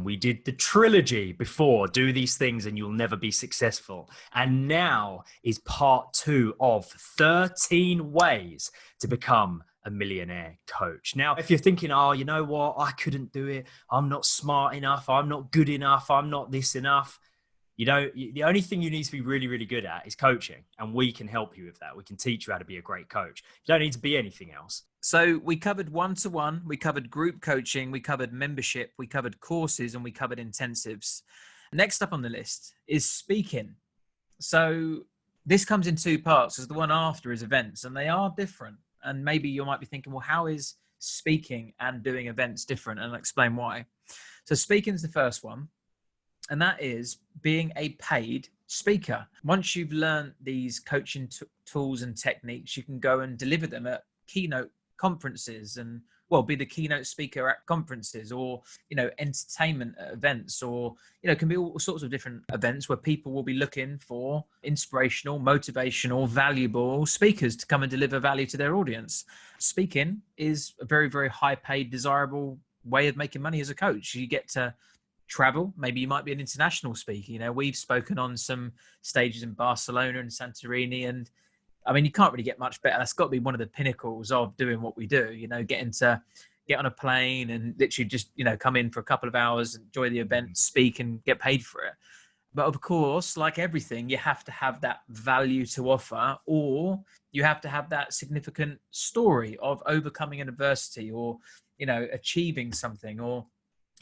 We did the trilogy before, do these things and you'll never be successful. And now is part 2 of 13 ways to become a millionaire coach. Now, if you're thinking, oh, you know what, I couldn't do it, I'm not smart enough, I'm not good enough, I'm not this enough. The only thing you need to be really, really good at is coaching. And we can help you with that. We can teach you how to be a great coach. You don't need to be anything else. So we covered one-to-one, we covered group coaching, we covered membership, we covered courses, and we covered intensives. Next up on the list is speaking. So this comes in 2 parts, as the one after is events, and they are different. And maybe you might be thinking, well, how is speaking and doing events different? And I'll explain why. So speaking is the first one. And that is being a paid speaker. Once you've learned these coaching tools and techniques, you can go and deliver them at keynote conferences and, well, be the keynote speaker at conferences or, entertainment events or, can be all sorts of different events where people will be looking for inspirational, motivational, valuable speakers to come and deliver value to their audience. Speaking is a very, very high paid, desirable way of making money as a coach. You get to travel. Maybe you might be an international speaker. We've spoken on some stages in Barcelona and Santorini, and I mean, you can't really get much better. That's got to be one of the pinnacles of doing what we do, getting to get on a plane and literally just, come in for a couple of hours, enjoy the event, speak and get paid for it. But of course, like everything, you have to have that value to offer, or you have to have that significant story of overcoming an adversity or, achieving something or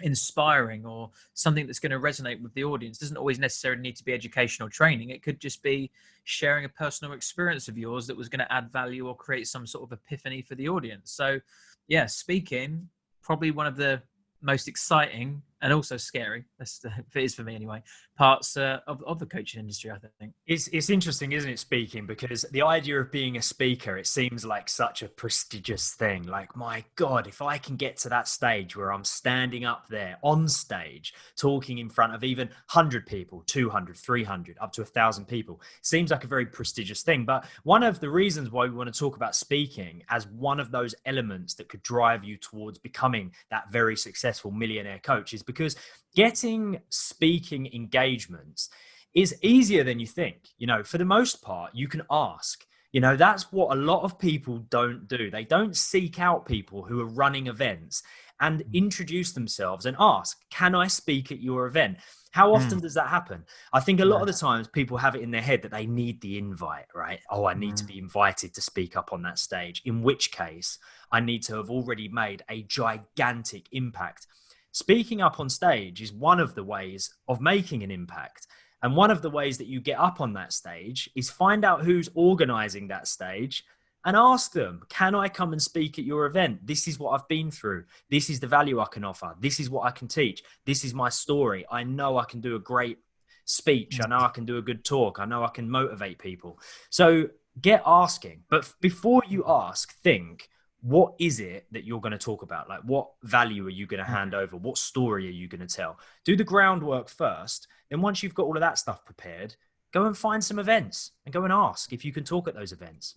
inspiring or something that's going to resonate with the audience. It doesn't always necessarily need to be educational training. It could just be sharing a personal experience of yours that was going to add value or create some sort of epiphany for the audience. So yeah, speaking, probably one of the most exciting and also scary, if it is for me anyway, parts of the coaching industry, I think. It's interesting, isn't it, speaking? Because the idea of being a speaker, it seems like such a prestigious thing. Like, my God, if I can get to that stage where I'm standing up there on stage, talking in front of even 100 people, 200, 300, up to 1,000 people, seems like a very prestigious thing. But one of the reasons why we want to talk about speaking as one of those elements that could drive you towards becoming that very successful millionaire coach is because getting speaking engagements is easier than you think. For the most part, you can ask. That's what a lot of people don't do. They don't seek out people who are running events and introduce themselves and ask, can I speak at your event? How often does that happen? I think a lot of the times people have it in their head that they need the invite, right? Oh, I need to be invited to speak up on that stage, in which case I need to have already made a gigantic impact. Speaking up on stage is one of the ways of making an impact. And one of the ways that you get up on that stage is find out who's organizing that stage and ask them, can I come and speak at your event? This is what I've been through. This is the value I can offer. This is what I can teach. This is my story. I know I can do a great speech. I know I can do a good talk. I know I can motivate people. So get asking. But before you ask, think, what is it that you're going to talk about? Like, what value are you going to hand over? What story are you going to tell? Do the groundwork first. Then once you've got all of that stuff prepared, go and find some events and go and ask if you can talk at those events.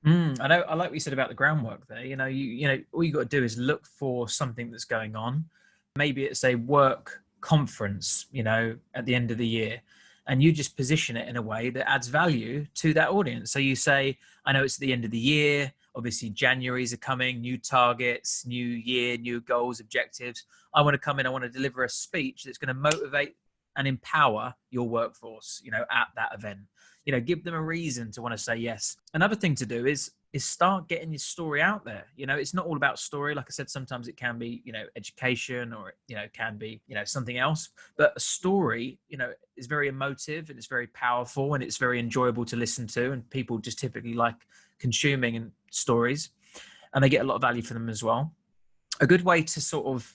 I know. I like what you said about the groundwork there. All you got to do is look for something that's going on. Maybe it's a work conference, at the end of the year, and you just position it in a way that adds value to that audience. So you say, I know it's the end of the year. Obviously, Januaries are coming, new targets, new year, new goals, objectives. I want to come in, I want to deliver a speech that's going to motivate and empower your workforce, at that event. Give them a reason to want to say yes. Another thing to do is start getting your story out there. It's not all about story. Like I said, sometimes it can be, education or, it can be, something else. But a story, is very emotive and it's very powerful and it's very enjoyable to listen to. And people just typically like consuming stories and they get a lot of value from them as well. A good way to sort of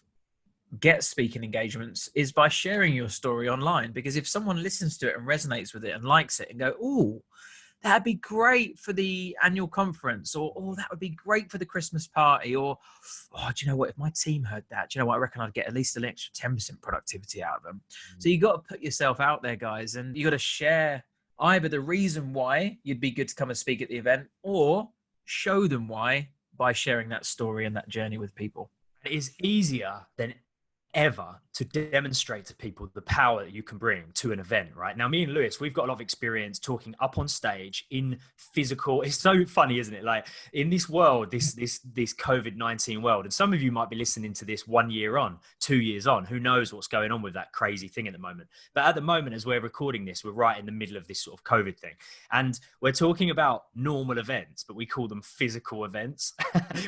get speaking engagements is by sharing your story online, because if someone listens to it and resonates with it and likes it and go, oh, that'd be great for the annual conference, or oh, that would be great for the Christmas party, or oh, do you know what, if my team heard that, do you know what, I reckon I'd get at least an extra 10% productivity out of them. So you got to put yourself out there, guys, and you got to share either the reason why you'd be good to come and speak at the event, or show them why by sharing that story and that journey with people. It is easier than ever to demonstrate to people the power that you can bring to an event. Right now, me and Lewis, we've got a lot of experience talking up on stage in physical. It's so funny, isn't it? Like in this world, this COVID-19 world, and some of you might be listening to this 1 year on, 2 years on, who knows what's going on with that crazy thing at the moment. But at the moment, as we're recording this, we're right in the middle of this sort of COVID thing, and we're talking about normal events, but we call them physical events.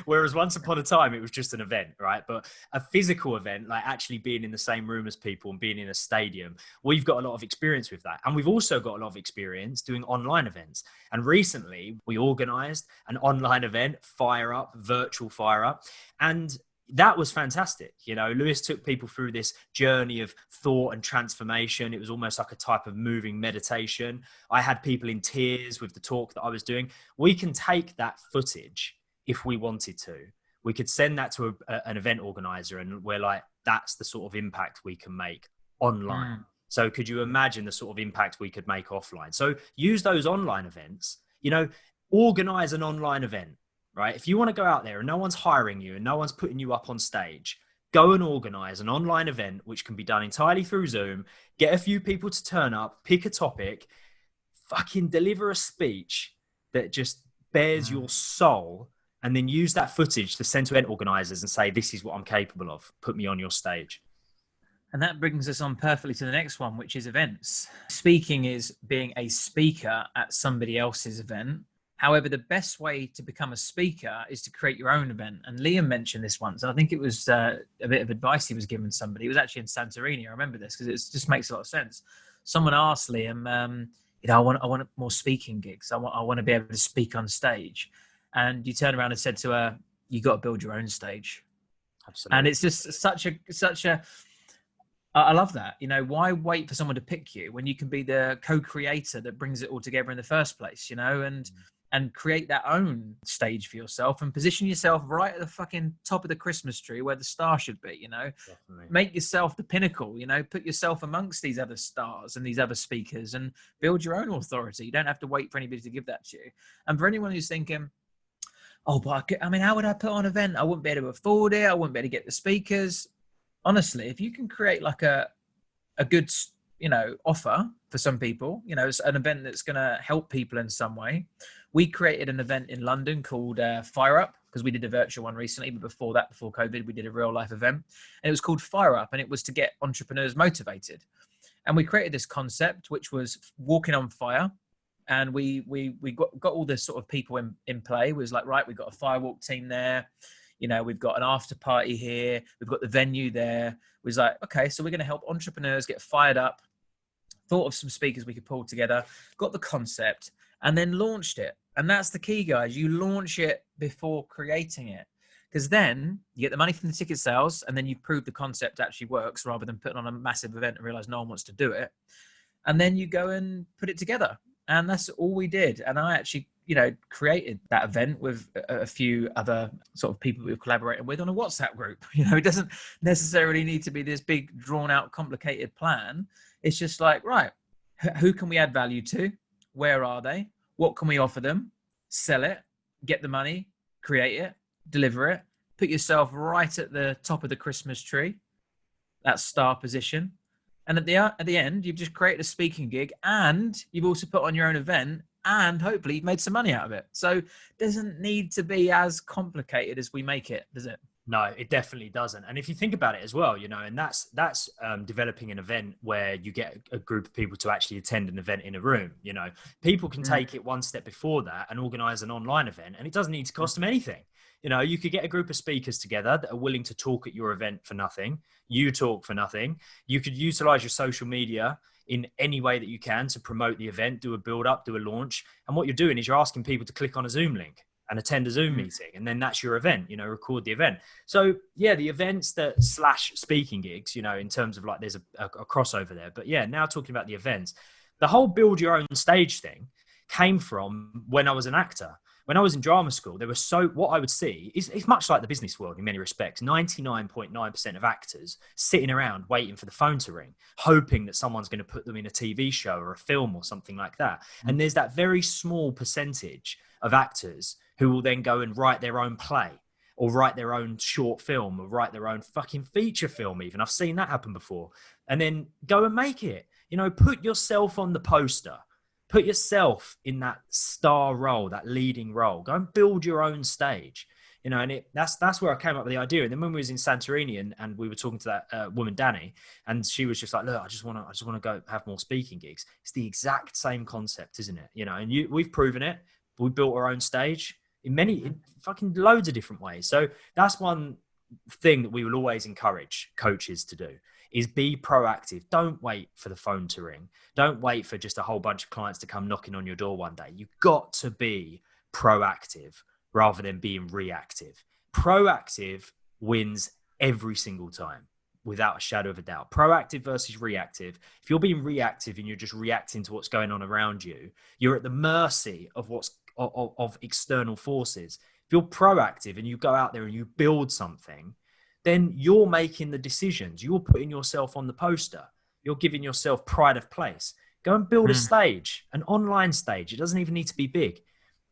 Whereas once upon a time it was just an event, right? But a physical event, like actually being in the same room as people and being in a stadium, we've got a lot of experience with that. And we've also got a lot of experience doing online events. And recently we organized an online event, Fire Up, virtual Fire Up. And that was fantastic. You know, Lewis took people through this journey of thought and transformation. It was almost like a type of moving meditation. I had people in tears with the talk that I was doing. We can take that footage if we wanted to. We could send that to an event organizer, and we're like, that's the sort of impact we can make online. So could you imagine the sort of impact we could make offline? So use those online events, you know, organize an online event, right? If you want to go out there and no one's hiring you and no one's putting you up on stage, go and organize an online event, which can be done entirely through Zoom. Get a few people to turn up, pick a topic, fucking deliver a speech that just bears your soul, and then use that footage to send to event organizers and say, this is what I'm capable of. Put me on your stage. And that brings us on perfectly to the next one, which is events. Speaking is being a speaker at somebody else's event. However, the best way to become a speaker is to create your own event. And Liam mentioned this once. And I think it was a bit of advice he was giving somebody. It was actually in Santorini. I remember this because it just makes a lot of sense. Someone asked Liam, you know, I want more speaking gigs. I want to be able to speak on stage. And you turn around and said to her, you got to build your own stage. Absolutely. And it's just such a, I love that. You know, why wait for someone to pick you when you can be the co-creator that brings it all together in the first place, you know, and create that own stage for yourself and position yourself right at the fucking top of the Christmas tree where the star should be, you know. Definitely. Make yourself the pinnacle, you know, put yourself amongst these other stars and these other speakers and build your own authority. You don't have to wait for anybody to give that to you. And for anyone who's thinking, oh, but I mean, how would I put on an event? I wouldn't be able to afford it. I wouldn't be able to get the speakers. Honestly, if you can create like a good, you know, offer for some people, you know, it's an event that's going to help people in some way. We created an event in London called Fire Up, because we did a virtual one recently, but before COVID, we did a real life event, and it was called Fire Up, and it was to get entrepreneurs motivated. And we created this concept, which was walking on fire. And we got all this sort of people in play. It was like, right, we've got a firewalk team there. You know, we've got an after party here. We've got the venue there. It was like, okay, so we're going to help entrepreneurs get fired up. Thought of some speakers we could pull together, got the concept, and then launched it. And that's the key, guys. You launch it before creating it. Because then you get the money from the ticket sales, and then you prove the concept actually works rather than putting on a massive event and realize no one wants to do it. And then you go and put it together. And that's all we did. And I actually, you know, created that event with a few other sort of people we've collaborated with on a WhatsApp group. You know, it doesn't necessarily need to be this big, drawn out, complicated plan. It's just like, right, who can we add value to? Where are they? What can we offer them? Sell it, get the money, create it, deliver it, put yourself right at the top of the Christmas tree, that star position. And at the end, you've just created a speaking gig, and you've also put on your own event, and hopefully you've made some money out of it. So it doesn't need to be as complicated as we make it, does it? No, it definitely doesn't. And if you think about it as well, you know, and that's developing an event where you get a group of people to actually attend an event in a room. You know, people can take it one step before that and organize an online event, and it doesn't need to cost them anything. You know, you could get a group of speakers together that are willing to talk at your event for nothing. You talk for nothing. You could utilize your social media in any way that you can to promote the event, do a build up, do a launch. And what you're doing is you're asking people to click on a Zoom link and attend a Zoom meeting. And then that's your event, you know, record the event. So yeah, the events that / speaking gigs, you know, in terms of like, there's a crossover there, but yeah, now talking about the events, the whole build your own stage thing came from when I was an actor. When I was in drama school, there was what I would see is it's much like the business world in many respects. 99.9% of actors sitting around waiting for the phone to ring, hoping that someone's going to put them in a TV show or a film or something like that. And there's that very small percentage of actors who will then go and write their own play. or write their own short film or write their own fucking feature film. Even I've seen that happen before. And then go and make it. You know, put yourself on the poster. Put yourself in that star role, that leading role. Go and build your own stage. You know, and that's where I came up with the idea. And then when we was in Santorini and we were talking to that woman Danny, and she was just like, "Look, I just want to go have more speaking gigs." It's the exact same concept, isn't it? You know, and we've proven it. We built our own stage in fucking loads of different ways. So that's one thing that we will always encourage coaches to do is be proactive. Don't wait for the phone to ring. Don't wait for just a whole bunch of clients to come knocking on your door one day. You've got to be proactive rather than being reactive. Proactive wins every single time without a shadow of a doubt. Proactive versus reactive. If you're being reactive and you're just reacting to what's going on around you, you're at the mercy of of external forces. If you're proactive and you go out there and you build something, then you're making the decisions. You're putting yourself on the poster. You're giving yourself pride of place. Go and build a stage, an online stage. It doesn't even need to be big.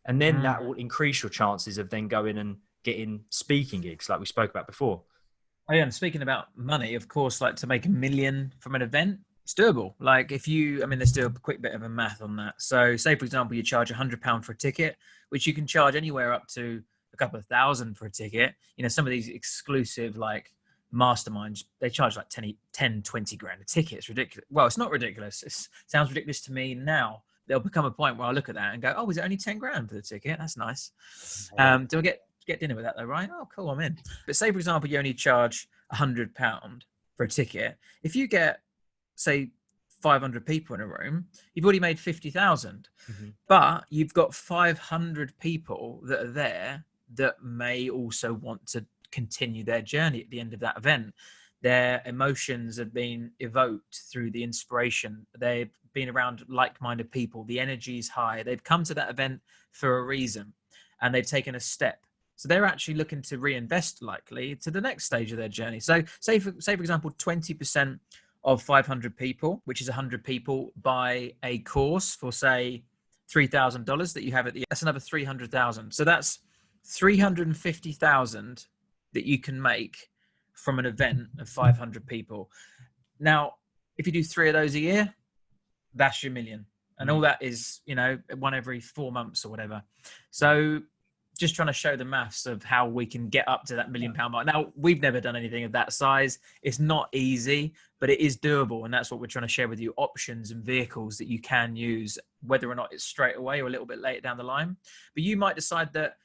And then that will increase your chances of then going and getting speaking gigs like we spoke about before. Oh yeah, and speaking about money, of course, like to make $1 million from an event, it's doable. Like let's do a quick bit of a math on that. So say, for example, you charge £100 for a ticket, which you can charge anywhere up to a couple of thousand for a ticket. You know, some of these exclusive like masterminds, they charge like 10, 20 grand a ticket. It's ridiculous. Well, it's not ridiculous. It sounds ridiculous to me now. There'll become a point where I look at that and go, oh, is it only 10 grand for the ticket? That's nice. Do I get dinner with that though, right? Oh, cool, I'm in. But say, for example, you only charge £100 for a ticket. If you get, say, 500 people in a room, you've already made 50,000. But you've got 500 people that are there that may also want to continue their journey at the end of that event. Their emotions have been evoked through the inspiration. They've been around like-minded people. The energy is high. They've come to that event for a reason and they've taken a step. So they're actually looking to reinvest likely to the next stage of their journey. So say for example, 20% of 500 people, which is 100 people, buy a course for say $3,000 that you have that's another 300,000. So that's 350,000 that you can make from an event of 500 people. Now, if you do 3 of those a year, that's your $1 million. And all that is, you know, one every 4 months or whatever. So just trying to show the maths of how we can get up to that £1 million mark. Now, we've never done anything of that size. It's not easy, but it is doable. And that's what we're trying to share with you, options and vehicles that you can use, whether or not it's straight away or a little bit later down the line. But you might decide that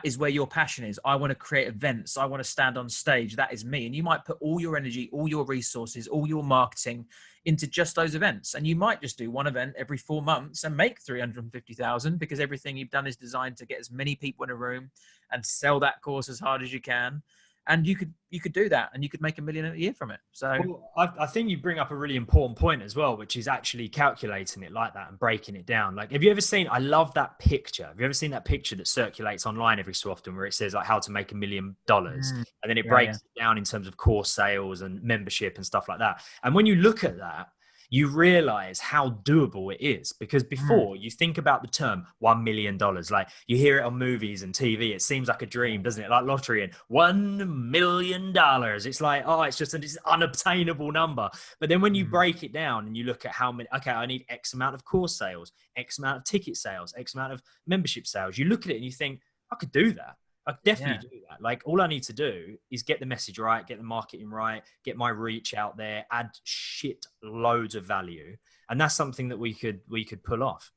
is where your passion is. I want to create events. I want to stand on stage. That is me. And you might put all your energy, all your resources, all your marketing into just those events. And you might just do one event every 4 months and make 350,000 because everything you've done is designed to get as many people in a room and sell that course as hard as you can. And you could do that and you could make $1 million a year from it. So I think you bring up a really important point as well, which is actually calculating it like that and breaking it down. Like, have you ever seen, I love that picture. Have you ever seen that picture that circulates online every so often where it says like how to make $1 million and then it breaks it down in terms of course sales and membership and stuff like that. And when you look at that, you realize how doable it is because before you think about the term $1 million, like you hear it on movies and TV, it seems like a dream, doesn't it? Like lottery and $1 million. It's like, oh, it's just an unobtainable number. But then when you break it down and you look at how many, okay, I need X amount of course sales, X amount of ticket sales, X amount of membership sales. You look at it and you think, I could do that. I definitely do that. Like all I need to do is get the message right, get the marketing right, get my reach out there, add shit loads of value. And that's something that we could pull off.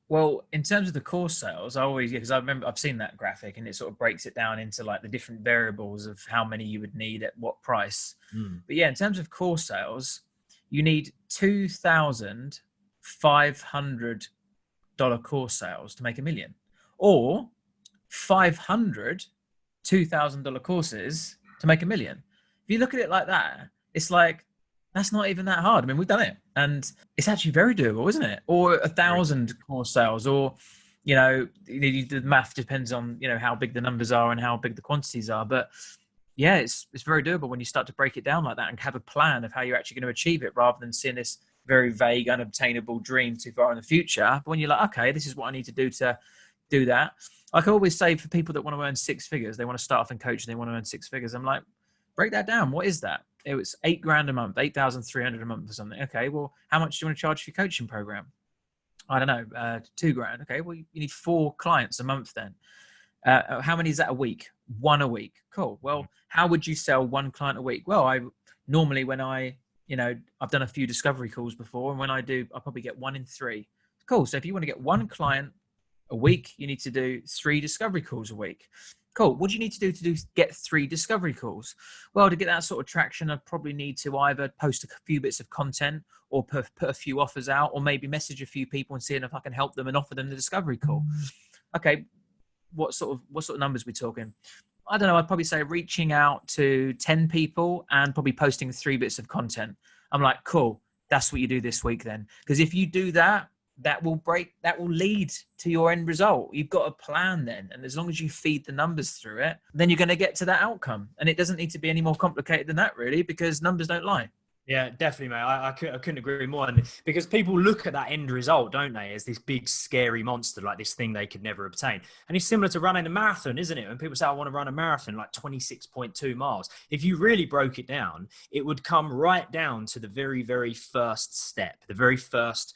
Well, in terms of the course sales, I always, because I remember I've seen that graphic and it sort of breaks it down into like the different variables of how many you would need at what price. But yeah, in terms of course sales, you need $2,500 course sales to make $1 million, or 500 $2,000 courses to make $1 million. If you look at it like that, it's like, that's not even that hard. I mean, we've done it and it's actually very doable, isn't it? Or 1,000 course sales, or, you know, the math depends on, you know, how big the numbers are and how big the quantities are. But yeah, it's very doable when you start to break it down like that and have a plan of how you're actually going to achieve it rather than seeing this very vague, unobtainable dream too far in the future. But when you're like, okay, this is what I need to do to do that. I can always say for people that want to earn six figures, they want to start off in coaching, they want to earn six figures. I'm like, break that down. What is that? It was $8,000 a month, 8,300 a month or something. Okay, well, how much do you want to charge for your coaching program? I don't know, $2,000. Okay, well, you need 4 clients a month then. How many is that a week? 1 a week. Cool. Well, how would you sell 1 client a week? Well, I normally when I, I've done a few discovery calls before, and when I do, I probably get 1 in 3. Cool. So if you want to get 1 client a week, you need to do 3 discovery calls a week. Cool. What do you need to do get 3 discovery calls? Well, to get that sort of traction, I probably need to either post a few bits of content or put a few offers out, or maybe message a few people and see if I can help them and offer them the discovery call. Okay. What sort of numbers are we talking? I don't know. I'd probably say reaching out to 10 people and probably posting 3 bits of content. I'm like, cool. That's what you do this week then. Because if you do that, that will lead to your end result. You've got a plan then. And as long as you feed the numbers through it, then you're going to get to that outcome. And it doesn't need to be any more complicated than that, really, because numbers don't lie. Yeah, definitely, mate. I couldn't agree more. And because people look at that end result, don't they, as this big, scary monster, like this thing they could never obtain. And it's similar to running a marathon, isn't it? When people say, I want to run a marathon, like 26.2 miles. If you really broke it down, it would come right down to the very, very first step, the very first,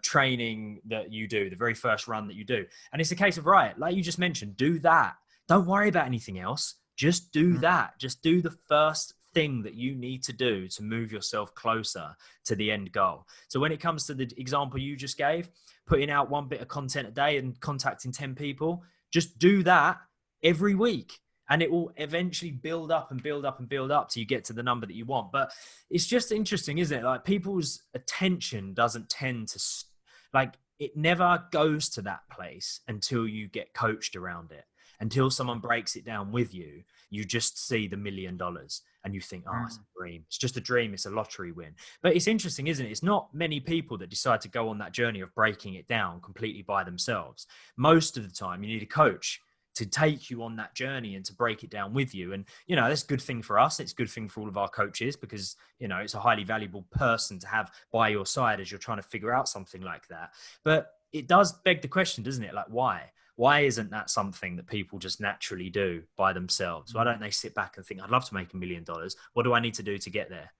training that you do, the very first run that you do. And it's a case of, right, like you just mentioned, do that. Don't worry about anything else. Just do that. Just do the first thing that you need to do to move yourself closer to the end goal. So when it comes to the example you just gave, putting out 1 bit of content a day and contacting 10 people, just do that every week. And it will eventually build up and build up and build up till you get to the number that you want. But it's just interesting, isn't it? Like people's attention doesn't tend to, it never goes to that place until you get coached around it. Until someone breaks it down with you, you just see the $1 million and you think, oh, it's a dream. It's just a dream. It's a lottery win. But it's interesting, isn't it? It's not many people that decide to go on that journey of breaking it down completely by themselves. Most of the time, you need a coach to take you on that journey and to break it down with you. And, that's a good thing for us. It's a good thing for all of our coaches because, it's a highly valuable person to have by your side as you're trying to figure out something like that. But it does beg the question, doesn't it? Like, why? Why isn't that something that people just naturally do by themselves? Why don't they sit back and think, I'd love to make $1 million. What do I need to do to get there?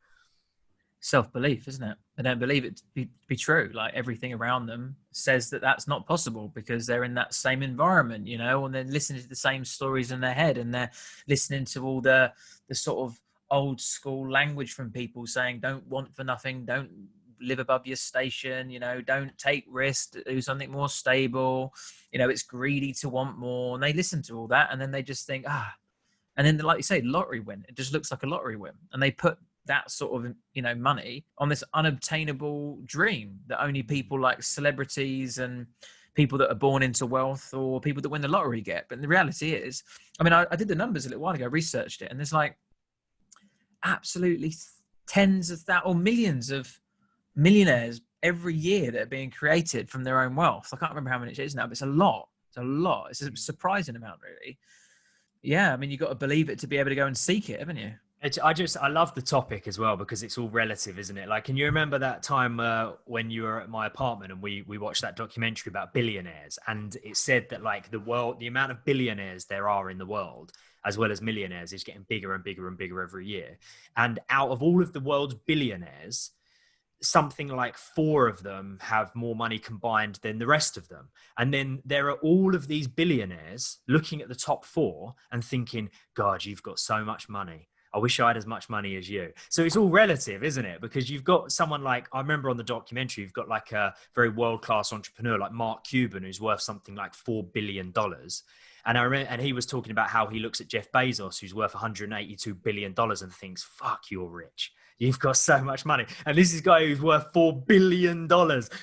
Self-belief, isn't it? They don't believe it to be true. Like everything around them says that that's not possible because they're in that same environment, and they're listening to the same stories in their head, and they're listening to all the sort of old school language from people saying, don't want for nothing, don't live above your station, don't take risks, do something more stable, it's greedy to want more. And they listen to all that and then they just think, and then like you say, lottery win, it just looks like a lottery win. And they put that sort of, money on this unobtainable dream that only people like celebrities and people that are born into wealth or people that win the lottery get. But the reality is, I did the numbers a little while ago, researched it, and there's like absolutely tens of thousands or millions of millionaires every year that are being created from their own wealth. I can't remember how many it is now, but it's a lot. It's a surprising amount, really. Yeah, you've got to believe it to be able to go and seek it, haven't you? I love the topic as well because it's all relative, isn't it? Like, can you remember that time when you were at my apartment and we watched that documentary about billionaires, and it said that like the amount of billionaires there are in the world, as well as millionaires, is getting bigger and bigger and bigger every year. And out of all of the world's billionaires, something like 4 of them have more money combined than the rest of them. And then there are all of these billionaires looking at the top 4 and thinking, God, you've got so much money. I wish I had as much money as you. So it's all relative, isn't it? Because you've got someone like, I remember on the documentary, you've got like a very world-class entrepreneur like Mark Cuban, who's worth something like $4 billion. And I remember, and he was talking about how he looks at Jeff Bezos, who's worth $182 billion, and thinks, fuck, you're rich. You've got so much money. And this is a guy who's worth $4 billion,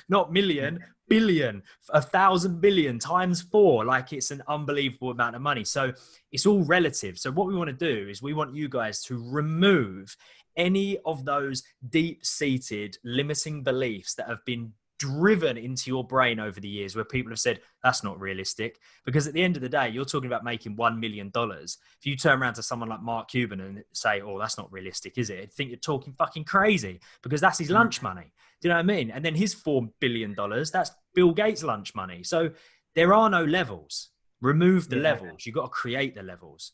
not million, billion, 1,000 billion times 4. Like, it's an unbelievable amount of money. So it's all relative. So what we want to do is we want you guys to remove any of those deep-seated limiting beliefs that have been driven into your brain over the years, where people have said, that's not realistic. Because at the end of the day, you're talking about making $1 million. If you turn around to someone like Mark Cuban and say, oh, that's not realistic, is it? I think you're talking fucking crazy, because that's his lunch money. Do you know what I mean? And then his $4 billion, that's Bill Gates' lunch money. So there are no levels. Remove the Yeah. levels. You've got to create the levels.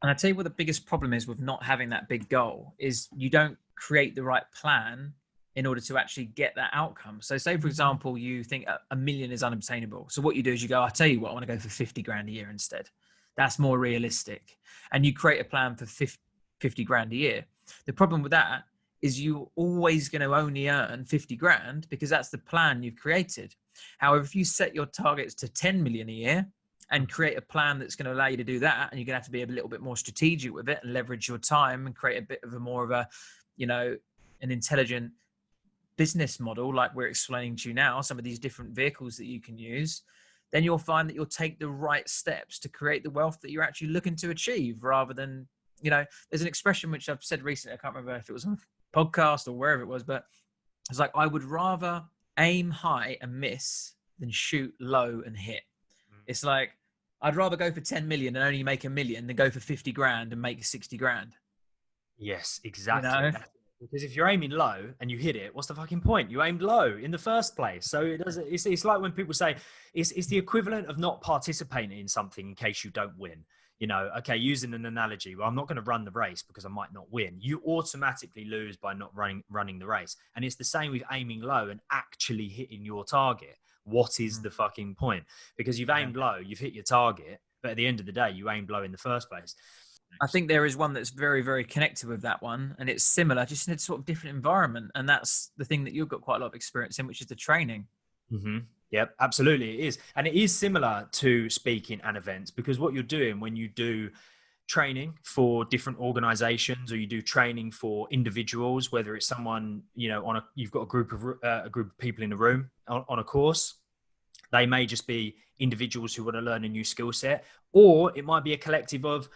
And I tell you what the biggest problem is with not having that big goal is you don't create the right plan in order to actually get that outcome. So say, for example, you think a million is unobtainable. So what you do is you go, I'll tell you what, I want to go for 50 grand a year instead. That's more realistic. And you create a plan for 50 grand a year. The problem with that is you're always going to only earn 50 grand because that's the plan you've created. However, if you set your targets to 10 million a year and create a plan that's going to allow you to do that, and you're going to have to be a little bit more strategic with it and leverage your time and create a bit of a more of a, an intelligent business model, like we're explaining to you now, some of these different vehicles that you can use, then you'll find that you'll take the right steps to create the wealth that you're actually looking to achieve, rather than, there's an expression which I've said recently, I can't remember if it was on a podcast or wherever it was, but it's like, I would rather aim high and miss than shoot low and hit. It's like, I'd rather go for 10 million and only make $1 million than go for 50 grand and make 60 grand. Yes, exactly. Because if you're aiming low and you hit it, what's the fucking point? You aimed low in the first place. So it's like when people say it's the equivalent of not participating in something in case you don't win. Okay, using an analogy, well, I'm not going to run the race because I might not win. You automatically lose by not running the race. And it's the same with aiming low and actually hitting your target. What is the fucking point? Because you've aimed low, you've hit your target, but at the end of the day, you aimed low in the first place. I think there is one that's very, very connected with that one, and it's similar, just in a sort of different environment. And that's the thing that you've got quite a lot of experience in, which is the training. Mm-hmm. Yep, absolutely. It is. And it is similar to speaking and events, because what you're doing when you do training for different organizations, or you do training for individuals, whether it's someone, you've got a group of people in a room on a course, they may just be individuals who want to learn a new skill set, or it might be a collective of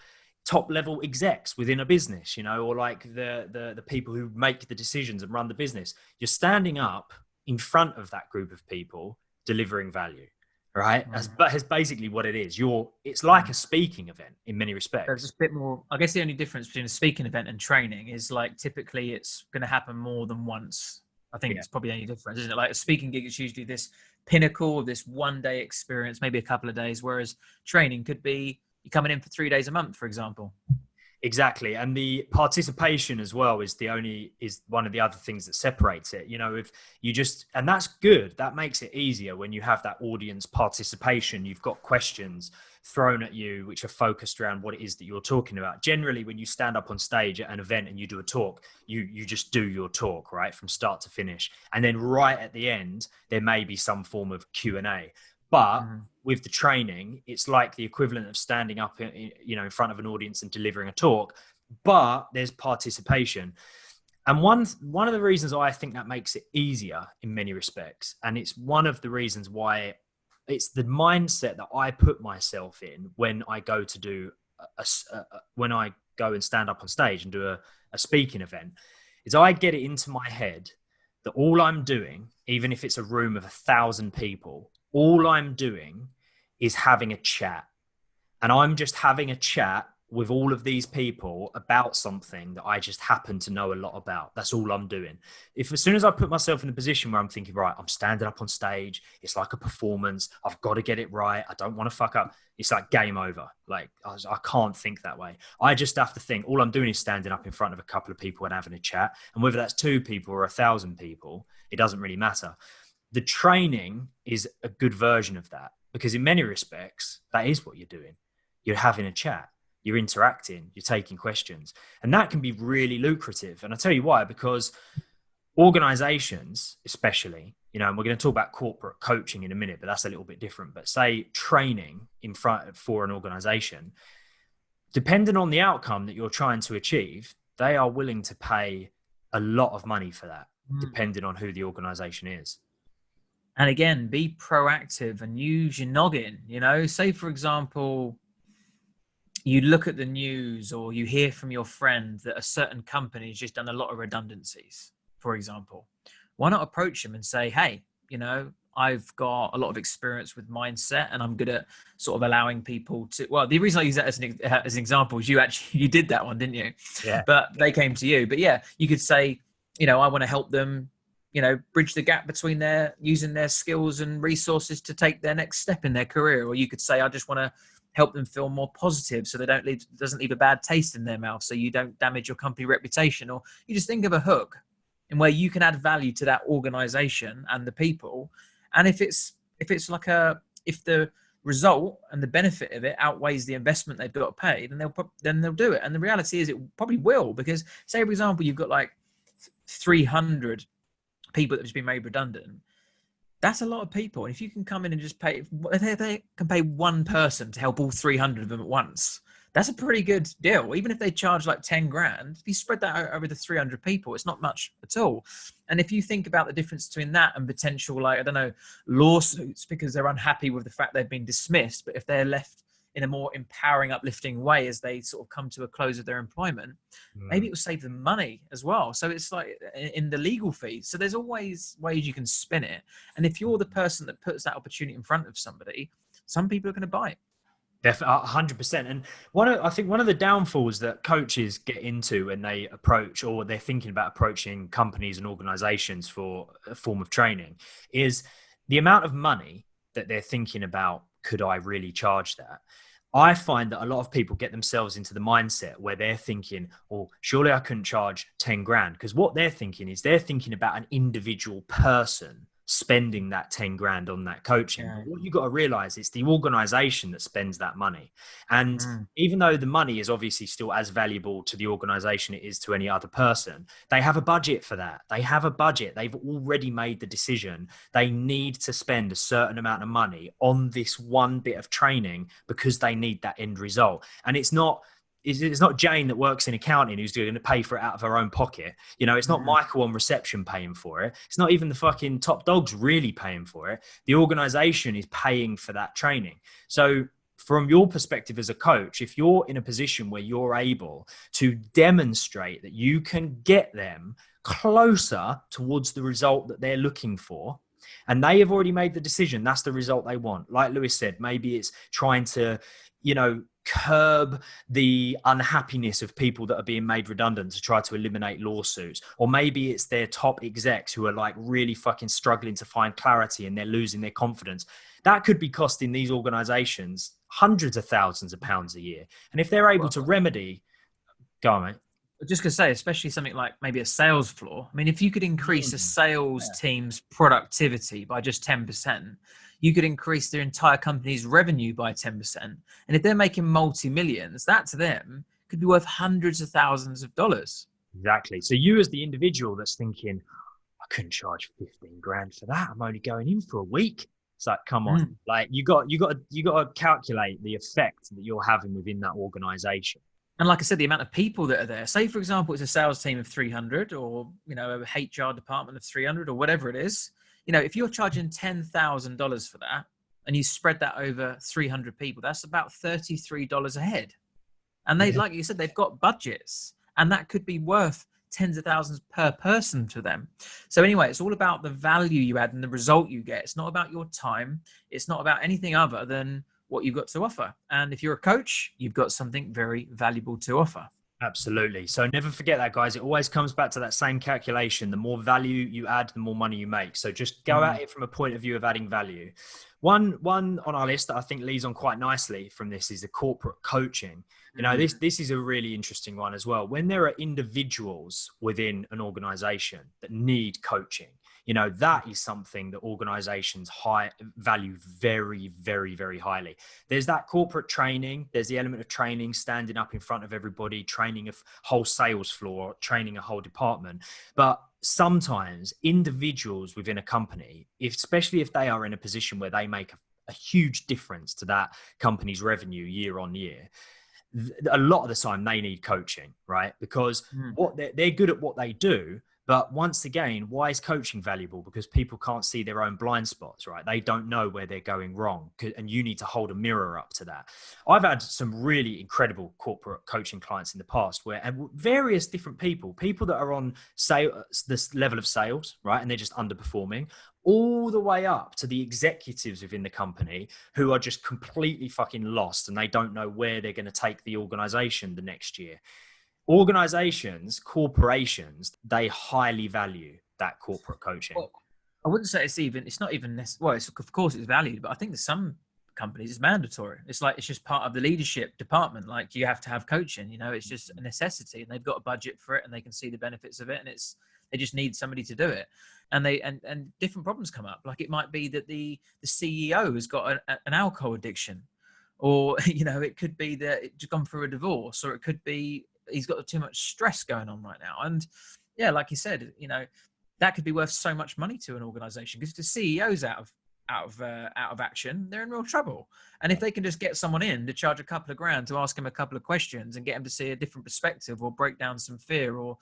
top level execs within a business, or like the people who make the decisions and run the business. You're standing up in front of that group of people delivering value, right? That's basically what it is. It's like a speaking event in many respects. There's a bit more, I guess the only difference between a speaking event and training is, like, typically it's going to happen more than once. I think it's probably the only difference, isn't it? Like a speaking gig is usually this pinnacle of this one day experience, maybe a couple of days, whereas training could be you're coming in for 3 days a month, for example. Exactly. And the participation as well is one of the other things that separates it. If you and that's good, that makes it easier when you have that audience participation. You've got questions thrown at you which are focused around what it is that you're talking about. Generally, when you stand up on stage at an event and you do a talk, you just do your talk, right, from start to finish. And then right at the end, there may be some form of Q&A. But with the training, it's like the equivalent of standing up, in front of an audience and delivering a talk, but there's participation. And one of the reasons I think that makes it easier in many respects, and it's one of the reasons why it's the mindset that I put myself in when I go to do when I go and stand up on stage and do a speaking event, is I get it into my head that all I'm doing, even if it's a room of 1,000 people, all I'm doing is having a chat. And I'm just having a chat with all of these people about something that I just happen to know a lot about. That's all I'm doing. If as soon as I put myself in the position where I'm thinking, right, I'm standing up on stage, it's like a performance, I've got to get it right, I don't want to fuck up, it's like game over. Like I can't think that way. I just have to think all I'm doing is standing up in front of a couple of people and having a chat. And whether that's 2 people or 1,000 people, it doesn't really matter. The training is a good version of that, because in many respects, that is what you're doing. You're having a chat, you're interacting, you're taking questions, and that can be really lucrative. And I'll tell you why, because organizations, especially, and we're going to talk about corporate coaching in a minute, but that's a little bit different. But say training for an organization, depending on the outcome that you're trying to achieve, they are willing to pay a lot of money for that, depending on who the organization is. And again, be proactive and use your noggin. Say, for example, you look at the news or you hear from your friend that a certain company has just done a lot of redundancies, for example. Why not approach them and say, hey, I've got a lot of experience with mindset and I'm good at sort of allowing people to, well, the reason I use that as an example is you did that one, didn't you? Yeah. But they came to you. But yeah, you could say, I want to help them bridge the gap between their using their skills and resources to take their next step in their career. Or you could say, I just want to help them feel more positive so they doesn't leave a bad taste in their mouth, so you don't damage your company reputation. Or you just think of a hook in where you can add value to that organization and the people. And if the result and the benefit of it outweighs the investment they've got to pay, then they'll do it. And the reality is it probably will, because say, for example, you've got like 300 people that have just been made redundant. That's a lot of people. And if you can come in and just pay, they can pay one person to help all 300 of them at once. That's a pretty good deal. Even if they charge like 10 grand, if you spread that out over the 300 people, it's not much at all. And if you think about the difference between that and potential, like, I don't know, lawsuits because they're unhappy with the fact they've been dismissed, but if they're left in a more empowering, uplifting way as they sort of come to a close of their employment, maybe it will save them money as well. So it's like in the legal fees. So there's always ways you can spin it. And if you're the person that puts that opportunity in front of somebody, some people are going to buy it. Definitely, 100%. And I think one of the downfalls that coaches get into when they approach, or they're thinking about approaching companies and organizations for a form of training, is the amount of money that they're thinking about. Could I really charge that? I find that a lot of people get themselves into the mindset where they're thinking, oh, surely I couldn't charge 10 grand. Because what they're thinking is they're thinking about an individual person spending that 10 grand on that coaching. Yeah. But what you've got to realize is the organization that spends that money. And even though the money is obviously still as valuable to the organization it is to any other person, they have a budget for that. They have a budget. They've already made the decision. They need to spend a certain amount of money on this one bit of training because they need that end result. And it's not Jane that works in accounting who's going to pay for it out of her own pocket. It's not Michael on reception paying for it. It's not even the fucking top dogs really paying for it. The organization is paying for that training. So from your perspective as a coach, if you're in a position where you're able to demonstrate that you can get them closer towards the result that they're looking for, and they have already made the decision, that's the result they want. Like Lewis said, maybe it's trying to, curb the unhappiness of people that are being made redundant to try to eliminate lawsuits. Or maybe it's their top execs who are like really fucking struggling to find clarity and they're losing their confidence. That could be costing these organizations hundreds of thousands of pounds a year. And if they're able to remedy, go on, mate. Just to say, especially something like maybe a sales floor. I mean, if you could increase a sales team's productivity by just 10%, you could increase their entire company's revenue by 10%. And if they're making multi-millions, that to them could be worth hundreds of thousands of dollars. Exactly. So you as the individual that's thinking, I couldn't charge 15 grand for that. I'm only going in for a week. It's like, come on, like you got to calculate the effect that you're having within that organization. And like I said, the amount of people that are there, say, for example, it's a sales team of 300 or, a HR department of 300 or whatever it is. If you're charging $10,000 for that and you spread that over 300 people, that's about $33 a head. And they, like you said, they've got budgets and that could be worth tens of thousands per person to them. So anyway, it's all about the value you add and the result you get. It's not about your time. It's not about anything other than what you've got to offer. And if you're a coach, you've got something very valuable to offer. Absolutely. So never forget that, guys. It always comes back to that same calculation. The more value you add, the more money you make. So just go at it from a point of view of adding value. One on our list that I think leads on quite nicely from this is the corporate coaching. This is a really interesting one as well. When there are individuals within an organization that need coaching, that is something that organizations value very, very, very highly. There's that corporate training. There's the element of training, standing up in front of everybody, training a whole sales floor, training a whole department. But sometimes individuals within a company, especially if they are in a position where they make a huge difference to that company's revenue year on year, a lot of the time they need coaching, right? Because what they're good at what they do. But once again, why is coaching valuable? Because people can't see their own blind spots, right? They don't know where they're going wrong. And you need to hold a mirror up to that. I've had some really incredible corporate coaching clients in the past and various different people that are on this level of sales, right? And they're just underperforming, all the way up to the executives within the company who are just completely fucking lost and they don't know where they're going to take the organization the next year. Organizations, corporations, they highly value that corporate coaching? Well, I wouldn't say it's not even well, of course it's valued, but I think that some companies it's mandatory. It's just part of the leadership department. Like you have to have coaching, it's just a necessity, and they've got a budget for it and they can see the benefits of it, and they just need somebody to do it. And and different problems come up. Like it might be that the CEO has got an alcohol addiction, or, it could be that it's gone through a divorce, or it could be he's got too much stress going on right now. And yeah, like you said, that could be worth so much money to an organization, because if the CEO's out of action, they're in real trouble. And if they can just get someone in to charge a couple of grand to ask him a couple of questions and get him to see a different perspective, or break down some fear, or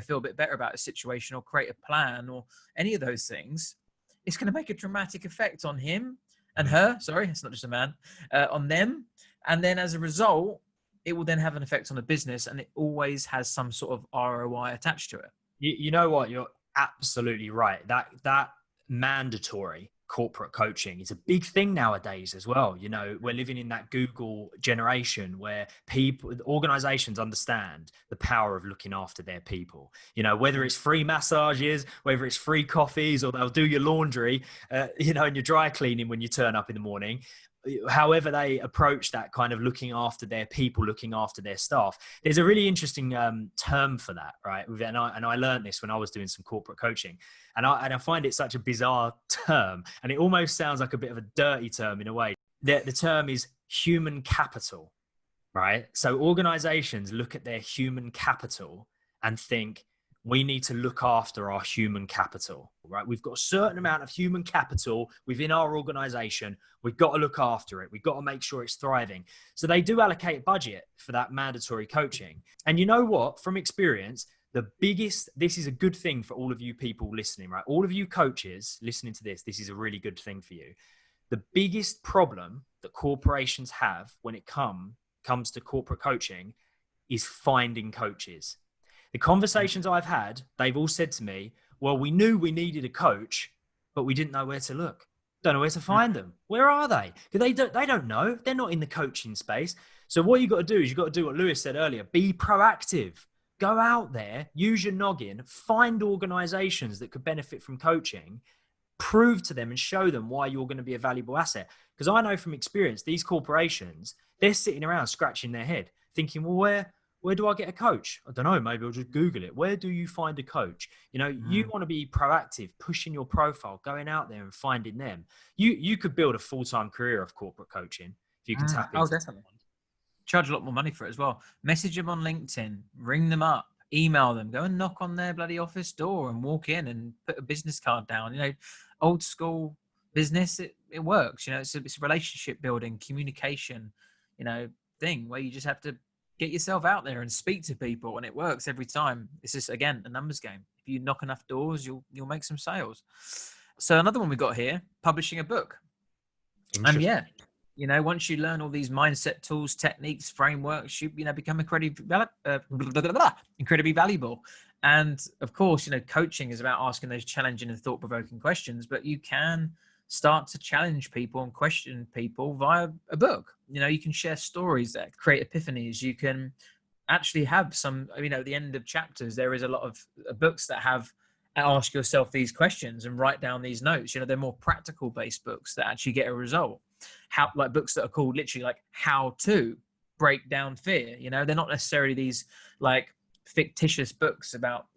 feel a bit better about a situation, or create a plan, or any of those things, it's going to make a dramatic effect on him and her. Sorry, it's not just a man, on them. And then as a result, it will then have an effect on the business, and it always has some sort of ROI attached to it. You know what? You're absolutely right. That mandatory corporate coaching is a big thing nowadays as well. We're living in that Google generation where organizations understand the power of looking after their people. Whether it's free massages, whether it's free coffees, or they'll do your laundry, and your dry cleaning when you turn up in the morning. However they approach that kind of looking after their people, looking after their staff. There's a really interesting term for that, right? And I learned this when I was doing some corporate coaching, and I find it such a bizarre term, and it almost sounds like a bit of a dirty term in a way. The term is human capital, right? So organizations look at their human capital and think, we need to look after our human capital, right? We've got a certain amount of human capital within our organization. We've got to look after it. We've got to make sure it's thriving. So they do allocate budget for that mandatory coaching. And you know what? From experience, this is a good thing for all of you people listening, right? All of you coaches listening to this is a really good thing for you. The biggest problem that corporations have when it comes to corporate coaching is finding coaches. The conversations I've had, they've all said to me, well, we knew we needed a coach, but we didn't know where to look. Don't know where to find them. Where are they? Because they don't know. They're not in the coaching space. So what you've got to do is you've got to do what Lewis said earlier. Be proactive. Go out there, use your noggin, find organizations that could benefit from coaching, prove to them and show them why you're going to be a valuable asset. Because I know from experience, these corporations, they're sitting around scratching their head thinking, well, where do I get a coach? I don't know. Maybe I'll just Google it. Where do you find a coach? You want to be proactive, pushing your profile, going out there and finding them. You could build a full-time career of corporate coaching if you can tap into. Oh, definitely. Charge a lot more money for it as well. Message them on LinkedIn, ring them up, email them, go and knock on their bloody office door and walk in and put a business card down. Old school business, it works. It's a relationship building, communication, thing where you just have to get yourself out there and speak to people, and it works every time. It's just, again, a numbers game. If you knock enough doors, you'll make some sales. So another one we got here, publishing a book. And yeah, once you learn all these mindset tools, techniques, frameworks, you become incredibly valuable. And of course, coaching is about asking those challenging and thought-provoking questions, but you can start to challenge people and question people via a book. You can share stories that create epiphanies. You can actually have some, at the end of chapters, there is a lot of books that ask yourself these questions and write down these notes. They're more practical based books that actually get a result. Like books that are called literally like how to break down fear. They're not necessarily these like fictitious books about,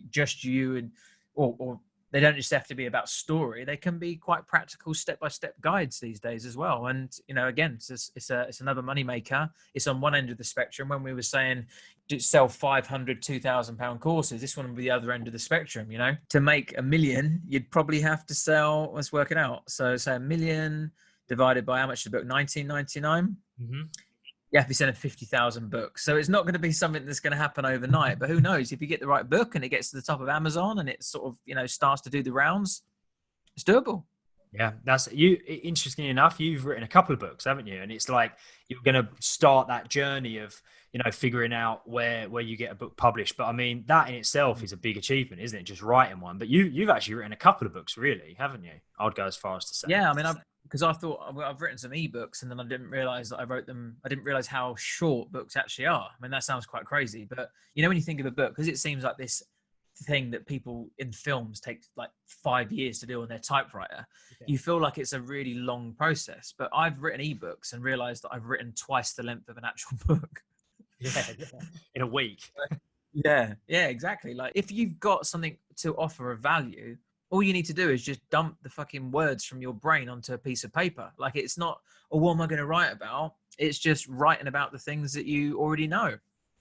just you and, or they don't just have to be about story. They can be quite practical step-by-step guides these days as well. And, again, it's another money maker. It's on one end of the spectrum. When we were saying sell 500, 2,000 pound courses, this one would be the other end of the spectrum. To make $1 million, you'd probably have to sell, let's work it out. So say $1 million divided by how much is the book? 19.99. Mm-hmm. You have to be selling 50,000 books. So it's not going to be something that's going to happen overnight, but who knows, if you get the right book and it gets to the top of Amazon and it sort of, starts to do the rounds, it's doable. Yeah, that's you. Interestingly enough, you've written a couple of books, haven't you? And it's like you're going to start that journey of, figuring out where you get a book published. But I mean, that in itself is a big achievement, isn't it? Just writing one. But you've actually written a couple of books, really, haven't you? I'd go as far as to say. Yeah, I mean, because I thought I've written some ebooks and then I didn't realize that I wrote them. I didn't realize how short books actually are. I mean, that sounds quite crazy, but when you think of a book, because it seems like this thing that people in films take like 5 years to do on their typewriter. Yeah. You feel like it's a really long process, but I've written ebooks and realized that I've written twice the length of an actual book. Yeah. In a week. Yeah, exactly. Like if you've got something to offer of value, all you need to do is just dump the fucking words from your brain onto a piece of paper. Like it's not, oh, what am I going to write about? It's just writing about the things that you already know.